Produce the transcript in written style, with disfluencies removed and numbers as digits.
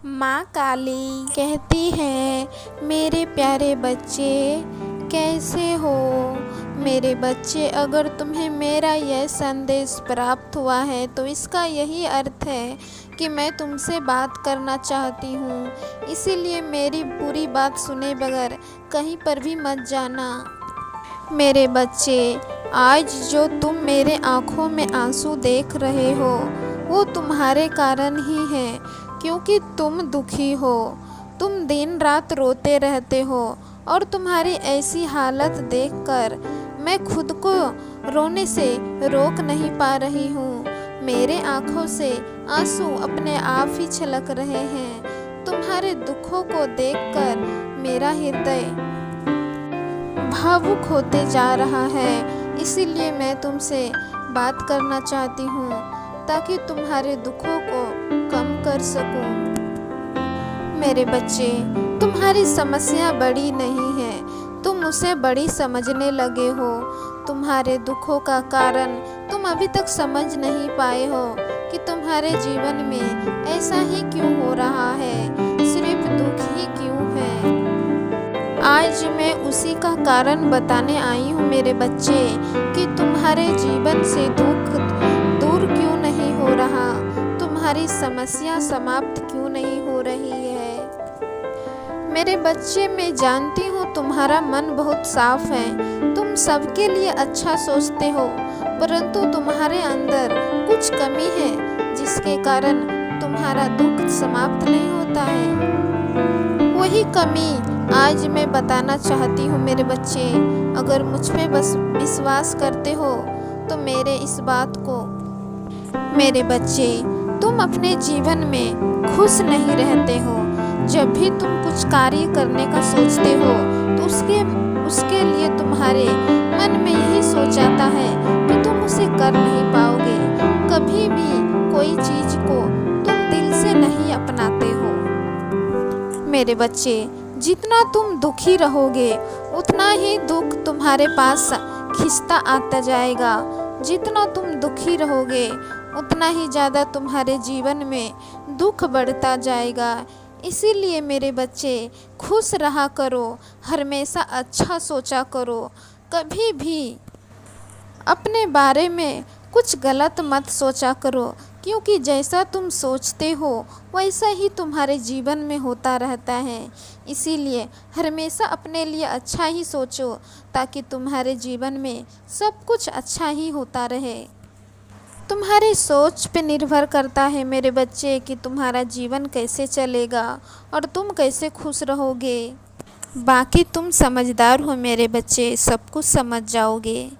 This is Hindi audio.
माँ काली कहती है, मेरे प्यारे बच्चे कैसे हो। मेरे बच्चे, अगर तुम्हें मेरा यह संदेश प्राप्त हुआ है तो इसका यही अर्थ है कि मैं तुमसे बात करना चाहती हूँ। इसीलिए मेरी पूरी बात सुने बगैर कहीं पर भी मत जाना। मेरे बच्चे, आज जो तुम मेरे आँखों में आंसू देख रहे हो वो तुम्हारे कारण ही है, क्योंकि तुम दुखी हो। तुम दिन रात रोते रहते हो और तुम्हारी ऐसी हालत देखकर मैं खुद को रोने से रोक नहीं पा रही हूँ। मेरे आँखों से आंसू अपने आप ही छलक रहे हैं। तुम्हारे दुखों को देखकर मेरा हृदय भावुक होते जा रहा है। इसीलिए मैं तुमसे बात करना चाहती हूँ ताकि तुम्हारे दुखों को कम कर सकूं। मेरे बच्चे, तुम्हारी समस्या बड़ी नहीं है, तुम उसे बड़ी समझने लगे हो। तुम्हारे दुखों का कारण तुम अभी तक समझ नहीं पाए हो कि तुम्हारे जीवन में ऐसा ही क्यों हो रहा है, सिर्फ दुख ही क्यों है। आज मैं उसी का कारण बताने आई हूँ मेरे बच्चे कि तुम्हारे जीवन से दुख दूर क्यों नहीं हो रहा, तुम्हारी समस्या समाप्त क्यों नहीं हो रही है। मेरे बच्चे, मैं जानती हूँ तुम्हारा मन बहुत साफ है, तुम सबके लिए अच्छा सोचते हो, परंतु तुम्हारे अंदर कुछ कमी है जिसके कारण तुम्हारा दुख समाप्त नहीं होता है। वही कमी आज मैं बताना चाहती हूँ मेरे बच्चे। अगर मुझ पे बस विश्वास करते हो तो मेरे इस बात को। मेरे बच्चे, तुम अपने जीवन में खुश नहीं रहते हो। जब भी तुम कुछ कार्य करने का सोचते हो तो उसके लिए तुम्हारे मन में यही सोच आता है कि तुम उसे कर नहीं पाओगे। कभी भी कोई चीज़ को तुम दिल से नहीं अपनाते हो। मेरे बच्चे, जितना तुम दुखी रहोगे उतना ही दुख तुम्हारे पास खिंचता आता जाएगा। जितना तुम दुखी रहोगे उतना ही ज़्यादा तुम्हारे जीवन में दुख बढ़ता जाएगा। इसीलिए मेरे बच्चे, खुश रहा करो, हमेशा अच्छा सोचा करो। कभी भी अपने बारे में कुछ गलत मत सोचा करो, क्योंकि जैसा तुम सोचते हो वैसा ही तुम्हारे जीवन में होता रहता है। इसीलिए हमेशा अपने लिए अच्छा ही सोचो ताकि तुम्हारे जीवन में सब कुछ अच्छा ही होता रहे। तुम्हारी सोच पे निर्भर करता है मेरे बच्चे कि तुम्हारा जीवन कैसे चलेगा और तुम कैसे खुश रहोगे। बाकी तुम समझदार हो मेरे बच्चे, सब कुछ समझ जाओगे।